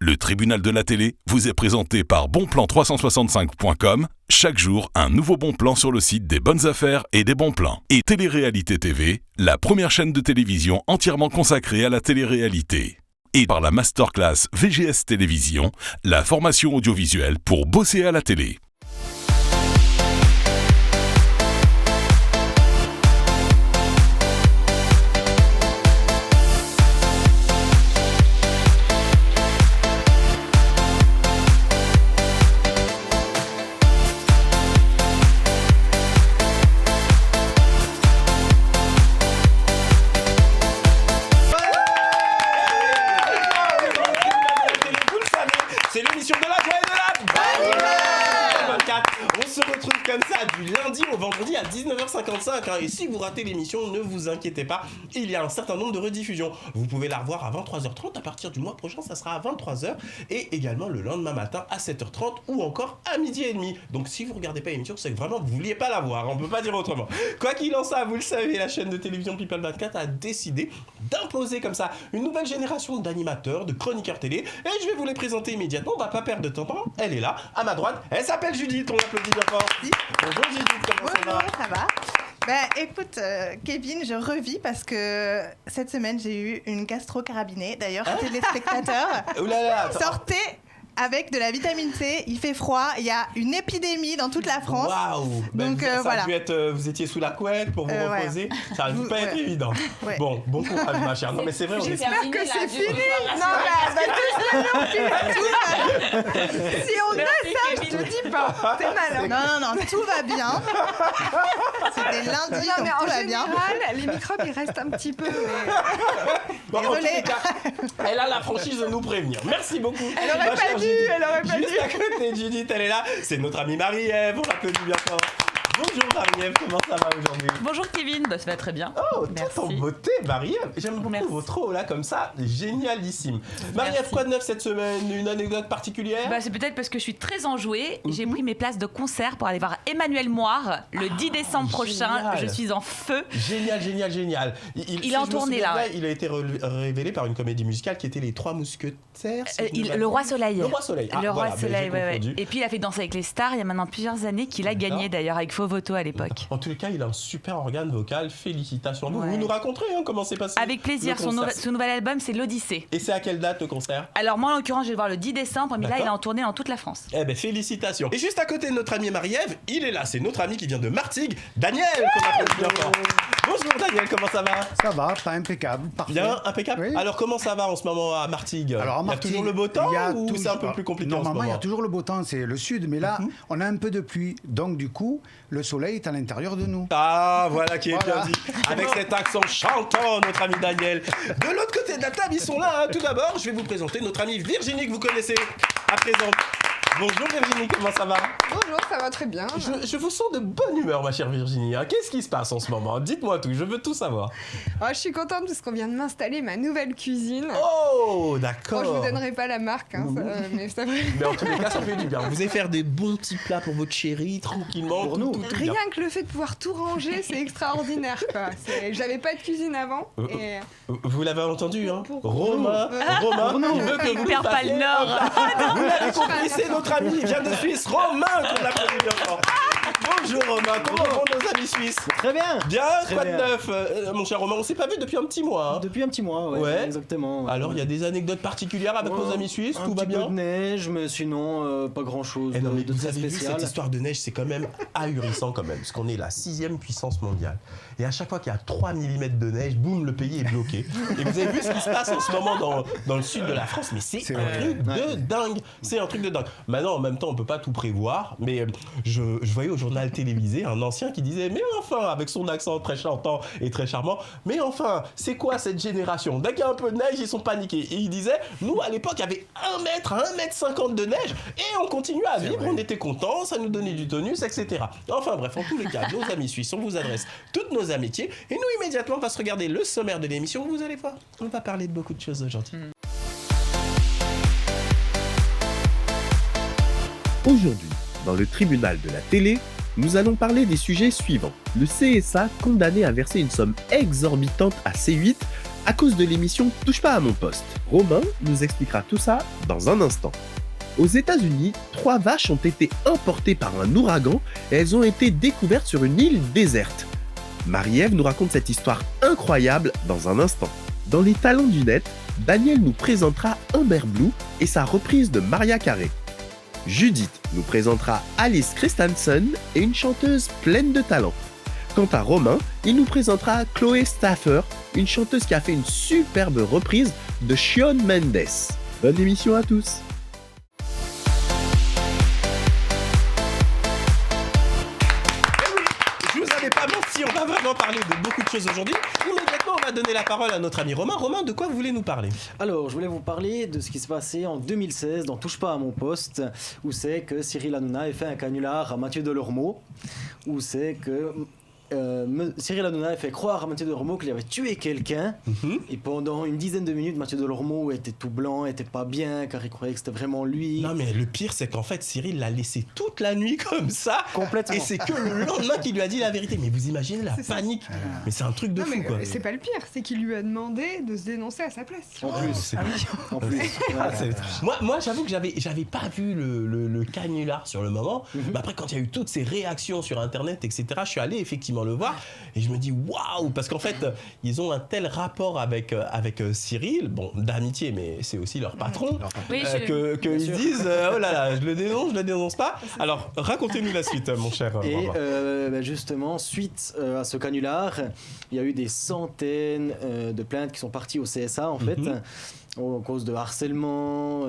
Le tribunal de la télé vous est présenté par bonplan365.com. Chaque jour, un nouveau bon plan sur le site des bonnes affaires et des bons plans. Et Télé-Réalité TV, la première chaîne de télévision entièrement consacrée à la télé-réalité. Et par la masterclass VGS Télévision, la formation audiovisuelle pour bosser à la télé. Du lundi au vendredi à 19h55 et si vous ratez l'émission, ne vous inquiétez pas, il y a un certain nombre de rediffusions. Vous pouvez la revoir à 23h30, à partir du mois prochain ça sera à 23h et également le lendemain matin à 7h30 ou encore à 12h30. Donc si vous regardez pas l'émission, c'est que vraiment vous vouliez pas la voir, on peut pas dire autrement. Quoi qu'il en soit, vous le savez, la chaîne de télévision People 24 a décidé d'imposer comme ça une nouvelle génération d'animateurs, de chroniqueurs télé et je vais vous les présenter immédiatement, on va pas perdre de temps, elle est là, à ma droite, elle s'appelle Judith, on l'applaudit bien fort. Bonjour Judith, comment ça va ? Ça va. Écoute, Kevin, je revis parce que cette semaine, j'ai eu une gastro-carabinée. D'ailleurs, téléspectateurs, sortez avec de la vitamine C, il fait froid, il y a une épidémie dans toute la France. Waouh. Donc ça voilà. a pu être, vous étiez sous la couette pour vous reposer, ça a dû pas être évident. Ouais. Bon courage ma chère. Non mais c'est vrai, on j'espère que c'est fini. Non si on a ça, je te dis pas. T'es malin. Non, tout va bien. C'était lundi, donc tout va bien. Les microbes, ils restent un petit peu. Bon, en tous les cas, elle a la franchise de nous prévenir. Merci beaucoup. Elle aurait pas dû. Juste à côté de Judith, elle est là. C'est notre amie Marie-Ève. On l'applaudit bien fort. Bonjour Marie-Ève, comment ça va aujourd'hui ? Bonjour Kevin, ça va très bien. Oh, tout en beauté Marie-Ève. J'aime beaucoup votre haut là comme ça, génialissime. Marie-Ève, quoi de neuf cette semaine ? Une anecdote particulière ? C'est peut-être parce que je suis très enjouée. J'ai pris mes places de concert pour aller voir Emmanuel Moire le 10 décembre prochain. Génial. Je suis en feu. Génial. Il est en tournée là. Ouais. Il a été révélé par une comédie musicale qui était Les Trois Mousquetaires. Le Roi Soleil. Le Roi Soleil. Le Roi Soleil, ouais. Et puis il a fait Danser avec les stars il y a maintenant plusieurs années qu'il a gagné d'ailleurs avec Faux Voto à l'époque. En tous les cas, il a un super organe vocal. Félicitations. Vous nous raconterez comment c'est passé. Avec plaisir. Son nouvel album, c'est l'Odyssée. Et c'est à quelle date le concert ? Alors moi, en l'occurrence, je vais le voir le 10 décembre, mais là, il est en tournée dans toute la France. Félicitations. Et juste à côté de notre ami Marie-Ève, il est là. C'est notre ami qui vient de Martigues, Daniel. Bonjour Daniel, comment ça va ? Ça va, pas impeccable, parfait. Bien, impeccable. Oui. Alors comment ça va en ce moment à Martigues ? Alors, il y a toujours le beau temps ou c'est un peu plus compliqué en ce moment ? Normalement, il y a toujours le beau temps, c'est le sud, mais là, on a un peu de pluie. Donc du coup, le soleil est à l'intérieur de nous. Ah, voilà qui est bien dit. Avec cet accent chantant, notre ami Daniel. De l'autre côté de la table, ils sont là. Tout d'abord, je vais vous présenter notre amie Virginie que vous connaissez à présent. Bonjour Virginie, comment ça va ? Bonjour, ça va très bien. Je vous sens de bonne humeur, ma chère Virginie. Qu'est-ce qui se passe en ce moment ? Dites-moi tout, je veux tout savoir. Je suis contente parce qu'on vient de m'installer ma nouvelle cuisine. Oh, d'accord. Je vous donnerai pas la marque, mais ça va. Mais en tous les cas, ça fait du bien. Vous allez faire des bons petits plats pour votre chérie, tranquillement. Pour nous. Rien que le fait de pouvoir tout ranger, c'est extraordinaire, quoi. J'avais pas de cuisine avant. Et... Vous l'avez entendu, hein ? Romain, il veut que vous perd pas le nord. Vous l'avez compris, c'est notre ami, il vient de Suisse, Romain, qu'on l'applaudit bien fort. Bonjour Romain, comment vont nos amis suisses ? Très bien. Bien, très quoi bien. De neuf mon cher Romain, on s'est pas vu depuis un petit mois. Depuis un petit mois, ouais. Exactement. Alors il y a des anecdotes particulières avec nos amis suisses, tout va bien ? Un petit peu de neige, mais sinon pas grand chose non, mais de vous très avez vu spécial. cette histoire de neige, c'est quand même ahurissant quand même, parce qu'on est la 6e puissance mondiale. Et à chaque fois qu'il y a 3 mm de neige, boum, le pays est bloqué. Et vous avez vu ce qui se passe en ce moment dans le sud de la France, mais c'est un truc de dingue. C'est un truc de dingue. Maintenant, en même temps, on peut pas tout prévoir, mais je voyais au journal télévisé un ancien qui disait, mais enfin, avec son accent très chantant et très charmant, mais enfin, c'est quoi cette génération ? Dès qu'il y a un peu de neige, ils sont paniqués. Et il disait, nous, à l'époque, il y avait 1 mètre à 1,50 m de neige, et on continuait à vivre, on était contents, ça nous donnait du tonus, etc. Enfin bref, en tous les cas, nos amis suisses, on vous adresse toutes nos amitiés, et nous, immédiatement, on va se regarder le sommaire de l'émission, vous allez voir, on va parler de beaucoup de choses aujourd'hui. Aujourd'hui, dans le tribunal de la télé, nous allons parler des sujets suivants. Le CSA condamné à verser une somme exorbitante à C8 à cause de l'émission Touche pas à mon poste. Romain nous expliquera tout ça dans un instant. Aux États-Unis, 3 vaches ont été importées par un ouragan et elles ont été découvertes sur une île déserte. Marie-Ève nous raconte cette histoire incroyable dans un instant. Dans les talents du net, Daniel nous présentera Amber Blue et sa reprise de Mariah Carey. Judith nous présentera Alice Christensen et une chanteuse pleine de talent. Quant à Romain, il nous présentera Chloé Staffer, une chanteuse qui a fait une superbe reprise de Shawn Mendes. Bonne émission à tous. Pas menti, on va vraiment parler de beaucoup de choses aujourd'hui. Immédiatement, on va donner la parole à notre ami Romain. Romain, de quoi vous voulez nous parler ? Alors, je voulais vous parler de ce qui s'est passé en 2016 dans Touche pas à mon poste, où c'est que Cyril Hanouna a fait un canular à Mathieu Delormeau, où c'est que Cyril Hanouna a fait croire à Mathieu Delormeau qu'il avait tué quelqu'un, et pendant une dizaine de minutes, Mathieu Delormeau était tout blanc, était pas bien, car il croyait que c'était vraiment lui. Non, mais le pire, c'est qu'en fait, Cyril l'a laissé toute la nuit comme ça, complètement. Et c'est que le lendemain qu'il lui a dit la vérité. Mais vous imaginez la panique. Mais c'est un truc de fou, quoi. C'est pas le pire, c'est qu'il lui a demandé de se dénoncer à sa place. En plus. En plus. Moi, j'avoue que j'avais pas vu le canular sur le moment. Mais après, quand il y a eu toutes ces réactions sur Internet, etc., je suis allé effectivement le voir et je me dis waouh, parce qu'en fait ils ont un tel rapport avec Cyril, bon, d'amitié, mais c'est aussi leur patron, qu'ils disent oh là là, je le dénonce pas. Alors racontez-nous la suite, mon cher Romain. Et justement, suite à ce canular, il y a eu des centaines de plaintes qui sont parties au CSA en fait. En cause de harcèlement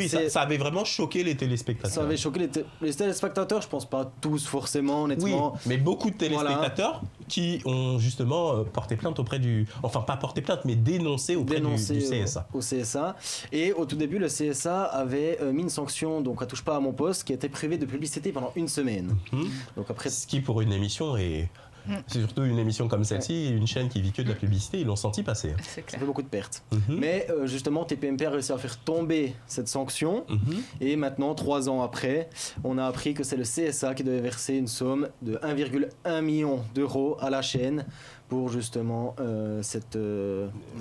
ça avait vraiment choqué les téléspectateurs. Ça avait choqué les téléspectateurs, je pense pas tous forcément, honnêtement. Oui, mais beaucoup de téléspectateurs qui ont justement porté plainte auprès du... Enfin, pas porté plainte, mais dénoncé auprès du CSA. Au CSA. Et au tout début, le CSA avait mis une sanction, donc à Touche pas à mon poste, qui était privée de publicité pendant 1 semaine. Donc après... Ce qui, pour une émission, est... C'est surtout une émission comme celle-ci, une chaîne qui vit que de la publicité, ils l'ont senti passer. C'est clair. Ça fait beaucoup de pertes. Mais justement, TPMP a réussi à faire tomber cette sanction. Et maintenant, 3 ans après, on a appris que c'est le CSA qui devait verser une somme de 1,1 million d'euros à la chaîne pour justement cette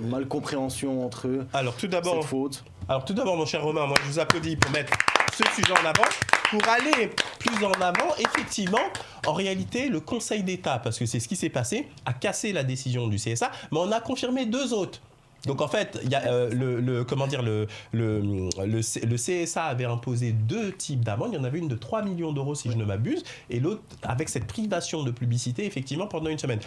malcompréhension entre eux. Alors tout d'abord, cette faute. Alors tout d'abord, mon cher Romain, moi je vous applaudis pour mettre ce sujet en avant. Pour aller plus en avant, effectivement, en réalité, le Conseil d'État, parce que c'est ce qui s'est passé, a cassé la décision du CSA, mais on a confirmé 2 autres. Donc en fait, il y a le CSA avait imposé 2 types d'amendes. Il y en avait une de 3 millions d'euros si je ne m'abuse, et l'autre avec cette privation de publicité effectivement pendant 1 semaine.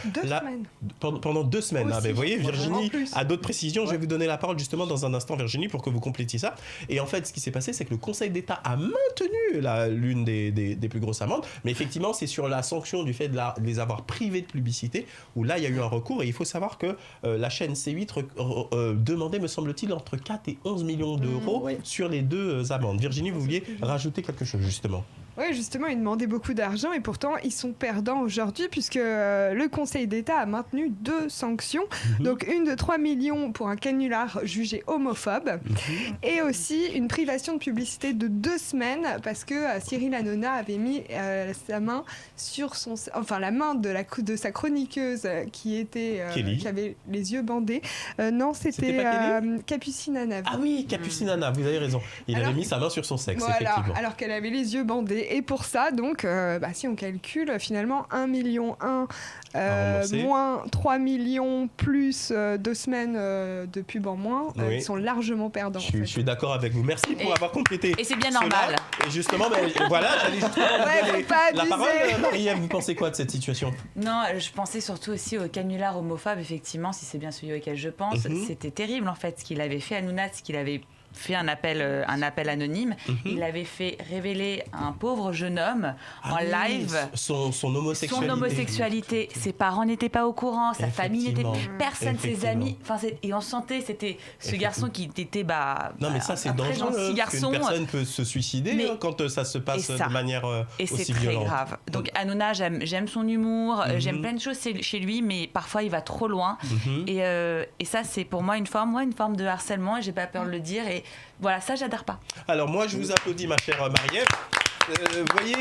Pendant 2 semaines. Vous voyez, Virginie a d'autres précisions. Je vais vous donner la parole justement dans un instant, Virginie, pour que vous complétiez ça. Et en fait, ce qui s'est passé, c'est que le Conseil d'État a maintenu l'une des plus grosses amendes, mais effectivement, c'est sur la sanction du fait de les avoir privés de publicité où là, il y a eu un recours. Et il faut savoir que la chaîne C8 demandait, me semble-t-il, entre 4 et 11 millions d'euros sur les 2 amendes. Virginie, vous vouliez rajouter quelque chose, justement ? Oui, justement, ils demandaient beaucoup d'argent et pourtant, ils sont perdants aujourd'hui puisque le Conseil d'État a maintenu 2 sanctions. Donc, une de 3 millions pour un canular jugé homophobe et aussi une privation de publicité de 2 semaines parce que Cyril Hanouna avait mis sa main sur la main de sa chroniqueuse qui avait les yeux bandés. Non, c'était Capucine Anna. Ah oui, Capucine Anna, vous avez raison. Il avait mis sa main sur son sexe, effectivement. Alors qu'elle avait les yeux bandés. Et pour ça, donc, si on calcule, finalement, 1,1 million moins 3 millions plus 2 semaines de pub en moins, ils sont largement perdants. Je suis d'accord avec vous. Merci pour avoir complété. Et c'est bien normal. Et justement, voilà, j'allais justement donner la parole. Marie-Ève, vous pensez quoi de cette situation ? Non, je pensais surtout aussi au canular homophobe, effectivement, si c'est bien celui auquel je pense. C'était terrible, en fait, ce qu'il avait fait à Hanouna, ce qu'il avait fait un appel anonyme. Il avait fait révéler un pauvre jeune homme en live son homosexualité. Ses parents n'étaient pas au courant, sa famille n'était personne, ses amis. Et on sentait, c'était ce garçon qui était non mais ça c'est dangereux. Une personne peut se suicider quand ça se passe de manière aussi violente. Et c'est très grave. Donc Hanouna, j'aime son humour, j'aime plein de choses chez lui, mais parfois il va trop loin. Et ça c'est pour moi une forme de harcèlement. Et j'ai pas peur de le dire. Et voilà, ça, j'adhère pas. Alors moi, je vous applaudis, ma chère Marie-Ève. vous voyez,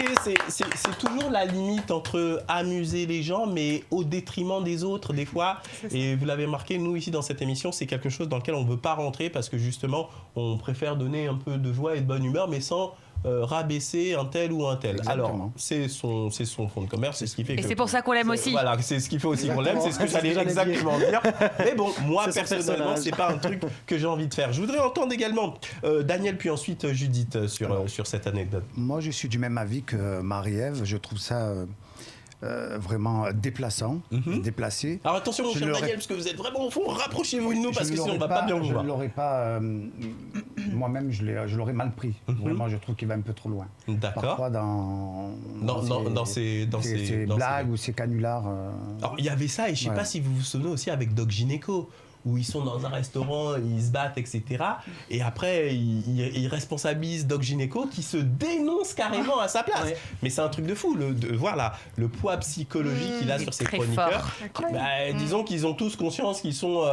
c'est toujours la limite entre amuser les gens, mais au détriment des autres, des fois. Et vous l'avez remarqué, nous, ici, dans cette émission, c'est quelque chose dans lequel on ne veut pas rentrer parce que, justement, on préfère donner un peu de joie et de bonne humeur, mais sans rabaisser un tel ou un tel. Exactement. Alors, c'est son fonds de commerce, c'est ce qui fait Et que... c'est pour ça qu'on l'aime aussi. Voilà, c'est ce qui fait aussi qu'on l'aime, c'est ce que j'allais exactement dire. Mais bon, moi, personnellement, c'est pas un truc que j'ai envie de faire. Je voudrais entendre également Daniel, puis ensuite Judith sur cette anecdote. Moi, je suis du même avis que Marie-Ève. Je trouve ça vraiment déplaçant, déplacé. Alors attention, mon cher Daniel, parce que vous êtes vraiment au fond, rapprochez-vous de nous, parce que sinon on va pas bien vous voir. Je ne l'aurais pas, moi-même, je l'aurais mal pris. Vraiment, je trouve qu'il va un peu trop loin. D'accord. Parfois dans ces ces blagues ou ces canulars. Alors il y avait ça, et je ne sais pas si vous vous souvenez aussi avec Doc Gynéco, où ils sont dans un restaurant, ils se battent, etc. Et après, ils responsabilisent Doc Gynéco qui se dénonce carrément à sa place. Ouais. Mais c'est un truc de fou, de voir le poids psychologique qu'il a sur ses chroniqueurs. Disons qu'ils ont tous conscience qu'ils sont...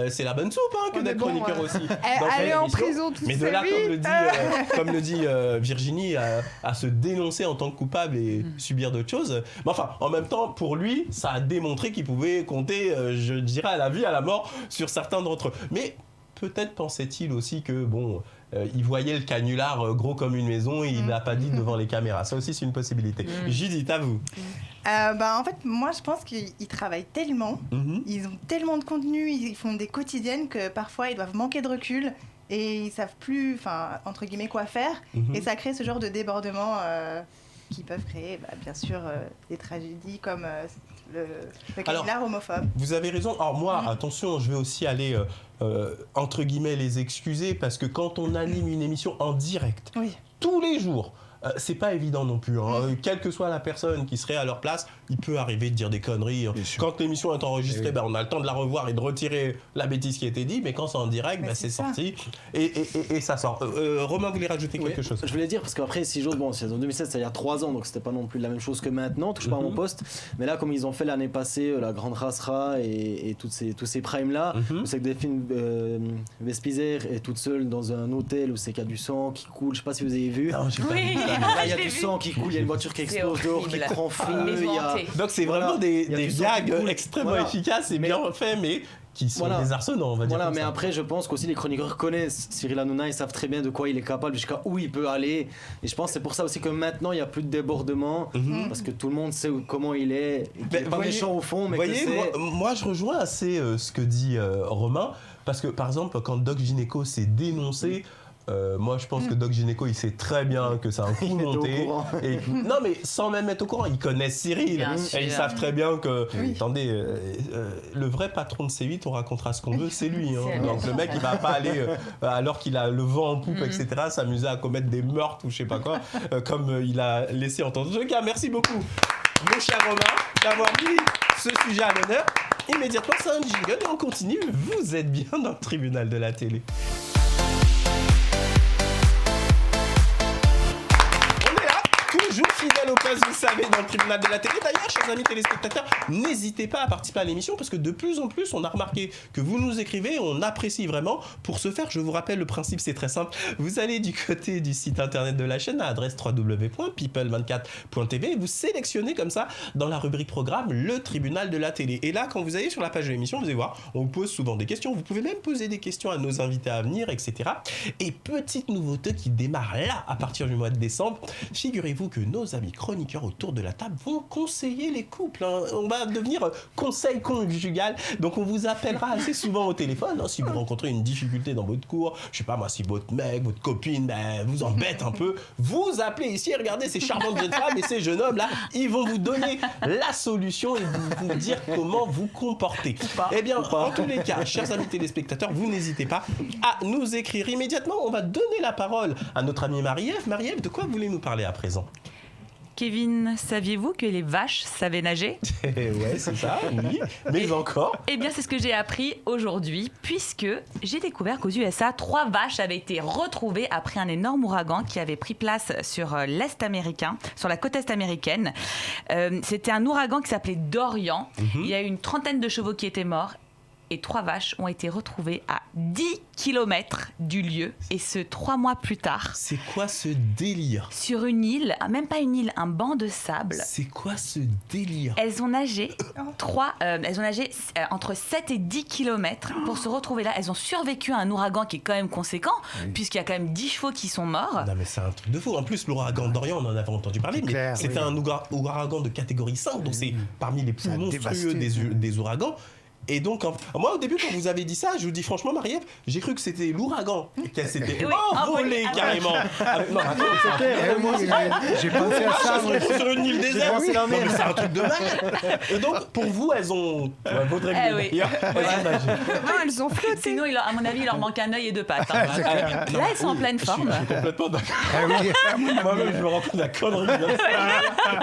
c'est la bonne soupe que d'être chroniqueur aussi. Aller en prison tout seul. Mais de là, comme le dit Virginie, à se dénoncer en tant que coupable et subir d'autres choses. Mais enfin, en même temps, pour lui, ça a démontré qu'il pouvait compter, je dirais, à la vie, à la mort, sur certains d'entre eux. Mais peut-être pensait-il aussi que, il voyait le canular gros comme une maison et il ne l'a pas dit devant les caméras. Ça aussi, c'est une possibilité. Judith, à vous. En fait, moi, je pense qu'ils travaillent tellement, ils ont tellement de contenu, ils font des quotidiennes que parfois, ils doivent manquer de recul et ils savent plus, entre guillemets, quoi faire. Et ça crée ce genre de débordement qui peuvent créer, bien sûr, des tragédies comme... le canular homophobe. Vous avez raison. Alors moi, attention, je vais aussi aller entre guillemets les excuser parce que quand on anime une émission en direct, tous les jours, c'est pas évident non plus. Quelle que soit la personne qui serait à leur place, il peut arriver de dire des conneries. Quand l'émission est enregistrée, on a le temps de la revoir et de retirer la bêtise qui a été dite, mais quand c'est en direct, c'est sorti et ça sort. Romain voulait rajouter quelque chose. Je voulais dire, parce qu'après, c'est en 2016, c'est il y a 3 ans, donc c'était pas non plus la même chose que maintenant, touche pas à mon poste. Mais là, comme ils ont fait l'année passée, la Grande Rasra et tous ces primes-là, c'est que Delphine Vespizer est toute seule dans un hôtel où c'est qu'il y a du sang qui coule, je sais pas si vous avez vu. Non, j'ai pas vu. Là, il y a du sang qui coule, il y a une voiture qui explose dehors, qui prend feu. Donc c'est vraiment des gags extrêmement efficaces et bien faits, mais qui sont désarçonnants, on va dire. Mais après, je pense qu'aussi les chroniqueurs connaissent Cyril Hanouna, ils savent très bien de quoi il est capable, jusqu'à où il peut aller. Et je pense que c'est pour ça aussi que maintenant, il n'y a plus de débordement, parce que tout le monde sait comment il est. Il n'est pas méchant au fond, mais moi, je rejoins assez ce que dit Romain, parce que par exemple, quand Doc Gynéco s'est dénoncé, moi je pense que Doc Gynéco il sait très bien que c'est un coup monté non mais sans même être au courant, ils connaissent Cyril et ils savent très bien que attendez, le vrai patron de C8, on racontera ce qu'on veut, c'est lui donc le mec il va pas aller alors qu'il a le vent en poupe etc, s'amuser à commettre des meurtres ou je sais pas quoi comme il a laissé entendre. En tout cas, merci beaucoup mon cher Romain d'avoir mis ce sujet à l'honneur. Immédiatement c'est un jingle et on continue. Vous êtes bien dans le tribunal de la télé. Toujours fidèle au poste, vous savez, dans le tribunal de la télé. D'ailleurs, chers amis téléspectateurs, n'hésitez pas à participer à l'émission parce que de plus en plus, on a remarqué que vous nous écrivez, on apprécie vraiment. Pour ce faire, je vous rappelle, le principe, c'est très simple. Vous allez du côté du site internet de la chaîne à l'adresse www.people24.tv et vous sélectionnez comme ça, dans la rubrique programme, le tribunal de la télé. Et là, quand vous allez sur la page de l'émission, vous allez voir, on vous pose souvent des questions. Vous pouvez même poser des questions à nos invités à venir, etc. Et petite nouveauté qui démarre là, à partir du mois de décembre, figurez-vous que nos amis chroniqueurs autour de la table vont conseiller les couples. On va devenir conseil conjugal. Donc on vous appellera assez souvent au téléphone si vous rencontrez une difficulté dans votre cours. Je sais pas moi, si votre mec, votre copine vous embête un peu, vous appelez ici et regardez ces charmantes jeunes femmes et ces jeunes hommes là, ils vont vous donner la solution et vous dire comment vous comporter. Eh bien, en tous les cas, chers amis téléspectateurs, vous n'hésitez pas à nous écrire immédiatement. On va donner la parole à notre amie Marie-Ève. Marie-Ève, de quoi voulez-nous parler à présent ? Kevin, saviez-vous que les vaches savaient nager ? Ouais, c'est ça, oui. Mais encore. Eh bien, c'est ce que j'ai appris aujourd'hui, puisque j'ai découvert qu'aux USA, 3 vaches avaient été retrouvées après un énorme ouragan qui avait pris place sur l'Est américain, sur la côte Est américaine. C'était un ouragan qui s'appelait Dorian. Il y a eu une 30aine de chevaux qui étaient morts. et 3 vaches ont été retrouvées à 10 km du lieu, et ce 3 mois plus tard. C'est quoi ce délire? Sur une île, même pas une île, un banc de sable. C'est quoi ce délire? Elles ont nagé entre 7 et 10 km pour se retrouver là. Elles ont survécu à un ouragan qui est quand même conséquent, puisqu'il y a quand même 10 chevaux qui sont morts. Non mais c'est un truc de fou. En plus, l'ouragan Dorian, on en avait entendu parler, mais clair, c'était un ouragan de catégorie 5, donc c'est parmi les plus monstrueux des ouragans. Et donc, moi au début, quand vous avez dit ça, je vous dis franchement, Marie-Ève, j'ai cru que c'était l'ouragan, qu'elle s'était envolée carrément. Non, j'ai pensé à ça. Sur une île déserte, c'est un truc de malade. Et donc, pour vous, elles ont. Votre avis, Non, elles ont flotté. Sinon, à mon avis, il leur manque un œil et 2 pattes. Hein. Là, elles sont en pleine forme. Je suis complètement d'accord. Moi-même, je me rends compte de la connerie.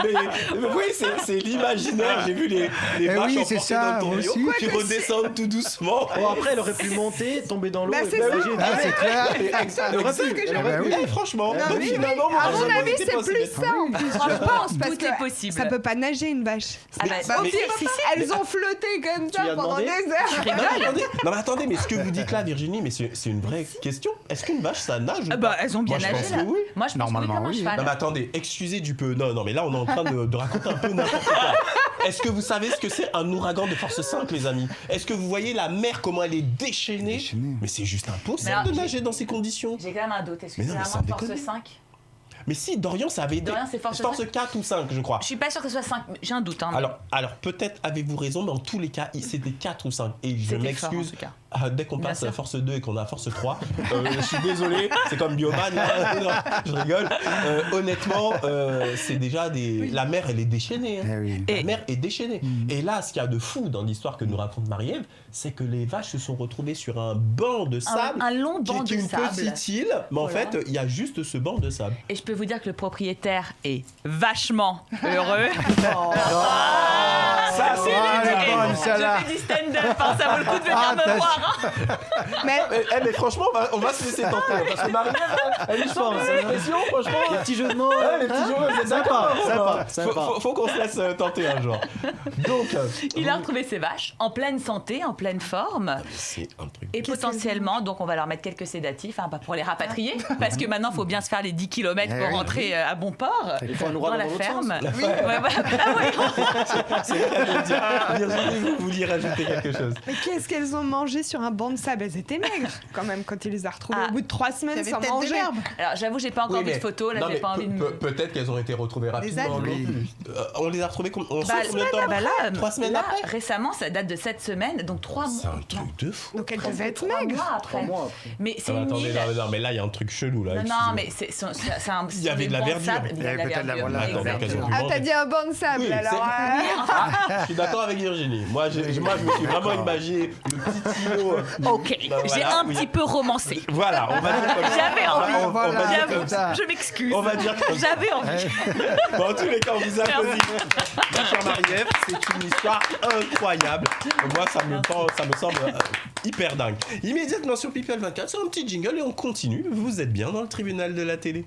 Mais oui, c'est l'imaginaire. J'ai vu les vaches emportées dans le tourbillon qui redescendent tout doucement. Bon, après, elle aurait pu monter, tomber dans l'eau et c'est nager. C'est clair. Franchement, finalement, à mon avis, c'est plus ça en plus. Je pense, parce Tout est possible. ça peut pas nager une vache. Elles ont flotté comme ça pendant des heures. Non mais attendez, mais ce que vous dites là, Virginie, mais c'est une vraie question. Est-ce qu'une vache ça nage ou pas? Elles ont bien nagé là. Moi, je pense Normalement, comme un cheval. Non mais attendez, excusez du peu. Non mais là on est en train de raconter un peu n'importe quoi. Est-ce que vous savez ce que c'est un ouragan de force 5, les amis? Est-ce que vous voyez la mer, comment elle est déchaînée? Mais c'est juste impossible de nager dans ces conditions. J'ai quand même un doute. Est-ce que Mais c'est non, mais vraiment sans force déconner. 5? Mais si, Dorian, ça avait été Dorian, c'est force 4 ou 5, je crois. Je suis pas sûre que ce soit 5. J'ai un doute. Hein, Alors peut-être avez-vous raison, mais en tous les cas, c'était 4 ou 5. Et je C'était m'excuse, fort, en tout cas. dès qu'on Bien passe à sûr. force 2 et qu'on a force 3, je suis désolé, c'est comme Bioman, non, je rigole. Honnêtement, c'est déjà la mer, elle est déchaînée. Hein. La mer est déchaînée. Et là, ce qu'il y a de fou dans l'histoire que nous raconte Marie-Ève, c'est que les vaches se sont retrouvées sur un banc de sable. Un long banc qui est de une sable. petite île, mais en fait, il y a juste ce banc de sable. Et je peux vous dire que le propriétaire est vachement heureux. Ça, c'est Je fais du stand-up, hein, ça vaut le coup de venir me voir. Hein. Mais franchement, on va se laisser tenter. Parce que Marie-Ève, elle est sans expression, franchement. Les petits jeux de mots. Les petits jeux, c'est sympa. Sympa. Faut qu'on se laisse tenter un jour. Donc, Il a retrouvé ses vaches en pleine santé, en pleine forme. c'est un truc. Et potentiellement, donc on va leur mettre quelques sédatifs pour les rapatrier. Parce que maintenant, il faut bien se faire les 10 km pour rentrer à bon port. Il faut un Dans ouragan la dans l'autre ferme. sens. Oui. Ouais, C'est le cas de le dire. Virginie, vous vouliez rajouter quelque chose? Mais qu'est-ce qu'elles ont mangé sur un banc de sable? Elles étaient maigres quand même quand ils les a retrouvées au bout de 3 semaines Il y sans avait peut-être manger. de l'herbe. Alors j'avoue, j'ai pas encore vu de photos. Là, non, j'ai mais pas envie de me. peut-être qu'elles ont été retrouvées rapidement. On les a retrouvées on sait combien de temps là, 3 semaines là, après. récemment, ça date de 7 semaines, donc 3 mois. C'est un truc de fou. Donc elles devaient être 3 maigres. mois après. 3 mois après. Mais c'est Ah, une attendez, île. non, mais là, il y a un truc chelou là. Non, excusez-moi. mais c'est un. Il y avait de la verdure. Il y avait de la verdure. Voilà, Exactement. Ah, t'as dit un banc de sable Oui, alors. Je suis d'accord avec Virginie. Moi, je me suis vraiment imaginé le petit îlot. Ok, Bah, j'ai voilà, un petit peu romancé. Voilà, on va dire comme ça. J'avais envie. On va dire J'avoue, comme ça. je m'excuse. On va dire comme ça. J'avais envie. Bon, en tous les cas, on vous applaudit. Ma chère Marie-Ève, c'est une histoire incroyable. Moi, ça me semble hyper dingue. Immédiatement sur People 24, c'est un petit jingle et on continue. Vous êtes bien dans le tribunal de la télé.